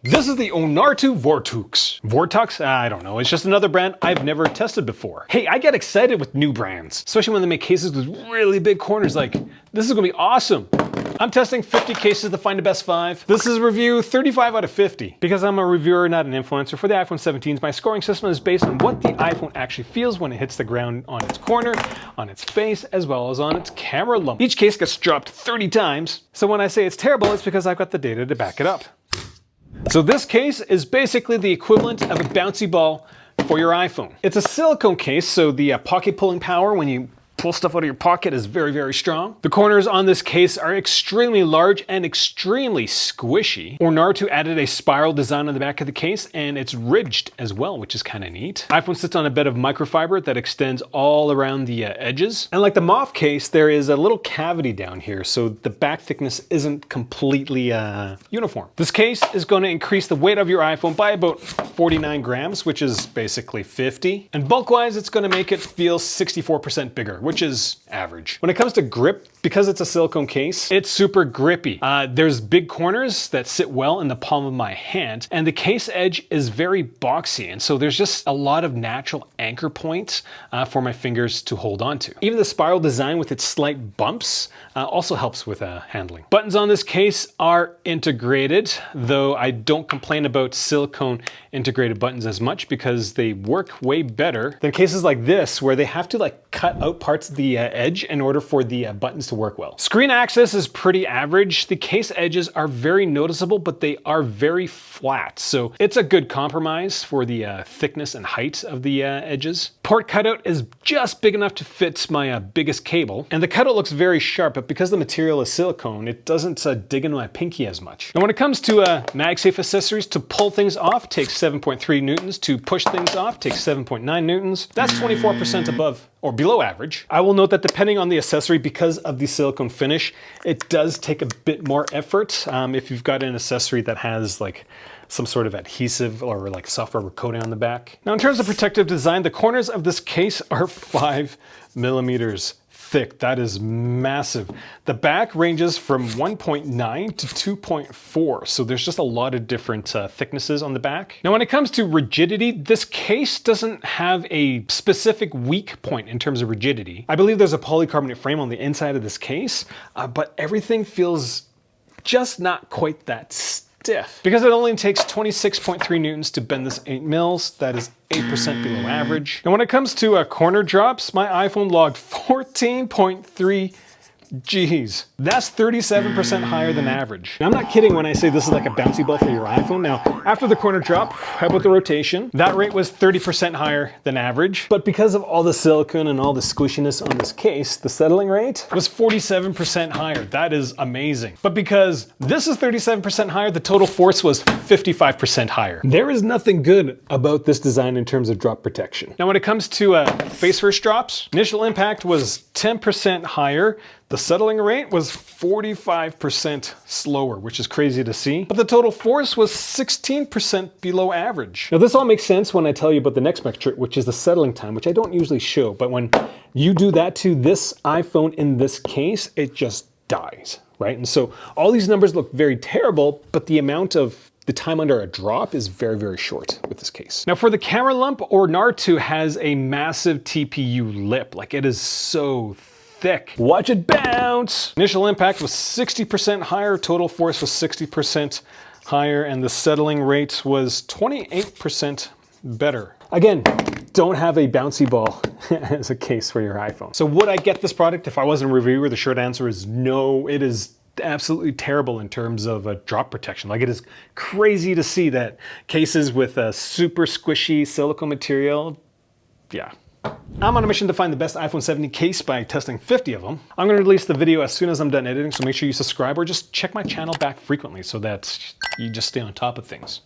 This is the Ornarto Vortuxe. Vortex? I don't know. It's just another brand I've never tested before. Hey, I get excited with new brands, especially when they make cases with really big corners. Like, this is gonna be awesome. I'm testing 50 cases to find the best 5. This is review 35 out of 50. Because I'm a reviewer, not an influencer, for the iPhone 17s, my scoring system is based on what the iPhone actually feels when it hits the ground on its corner, on its face, as well as on its camera lump. Each case gets dropped 30 times. So when I say it's terrible, it's because I've got the data to back it up. So this case is basically the equivalent of a bouncy ball for your iPhone. It's a silicone case, so the pocket pulling power when you pull stuff out of your pocket is very, very strong. The corners on this case are extremely large and extremely squishy. Ornarto added a spiral design on the back of the case, and it's ridged as well, which is kind of neat. iPhone sits on a bed of microfiber that extends all around the edges. And like the MOV case, there is a little cavity down here, so the back thickness isn't completely uniform. This case is going to increase the weight of your iPhone by about 49 grams, which is basically 50. And bulk-wise, it's going to make it feel 64% bigger, which is average. When it comes to grip, because it's a silicone case, it's super grippy. There's big corners that sit well in the palm of my hand, and the case edge is very boxy, and so there's just a lot of natural anchor points for my fingers to hold on to. Even the spiral design with its slight bumps also helps with handling. Buttons on this case are integrated, though I don't complain about silicone integrated buttons as much because they work way better than cases like this where they have to like cut out parts of the edge in order for the buttons to work well. Screen access is pretty average. The case edges are very noticeable, but they are very flat. So it's a good compromise for the thickness and height of the edges. Port cutout is just big enough to fit my biggest cable. And the cutout looks very sharp, but because the material is silicone, it doesn't dig into my pinky as much. And when it comes to MagSafe accessories, to pull things off takes 7.3 newtons. To push things off takes 7.9 newtons. That's 24% above or below average. I will note that depending on the accessory, because of the silicone finish, it does take a bit more effort. If you've got an accessory that has like some sort of adhesive or like soft rubber coating on the back. Now in terms of protective design, the corners of this case are 5 millimeters thick. That is massive. The back ranges from 1.9 to 2.4, so there's just a lot of different thicknesses on the back. Now when it comes to rigidity, this case doesn't have a specific weak point in terms of rigidity. I believe there's a polycarbonate frame on the inside of this case, but everything feels just not quite that stiff. Because it only takes 26.3 newtons to bend this 8 mils, that is 8% below average. And when it comes to corner drops, my iPhone logged 14.3 G's. That's 37% higher than average. Now, I'm not kidding when I say this is like a bouncy ball for your iPhone. Now, after the corner drop, how about the rotation? That rate was 30% higher than average. But because of all the silicone and all the squishiness on this case, the settling rate was 47% higher. That is amazing. But because this is 37% higher, the total force was 55% higher. There is nothing good about this design in terms of drop protection. Now, when it comes to face first drops, initial impact was 10% higher. The settling rate was 45% slower, which is crazy to see. But the total force was 16% below average. Now this all makes sense when I tell you about the next metric, which is the settling time, which I don't usually show. But when you do that to this iPhone in this case, it just dies, right? And so all these numbers look very terrible, but the amount of the time under a drop is very, very short with this case. Now for the camera lump, Ornarto has a massive TPU lip. Like it is so thick. Watch it bounce! Initial impact was 60% higher, total force was 60% higher, and the settling rate was 28% better. Again, don't have a bouncy ball as a case for your iPhone. So would I get this product if I wasn't a reviewer? The short answer is no. It is absolutely terrible in terms of drop protection. Like it is crazy to see that cases with a super squishy silicone material, yeah. I'm on a mission to find the best iPhone 17 case by testing 50 of them. I'm going to release the video as soon as I'm done editing, so make sure you subscribe or just check my channel back frequently so that you just stay on top of things.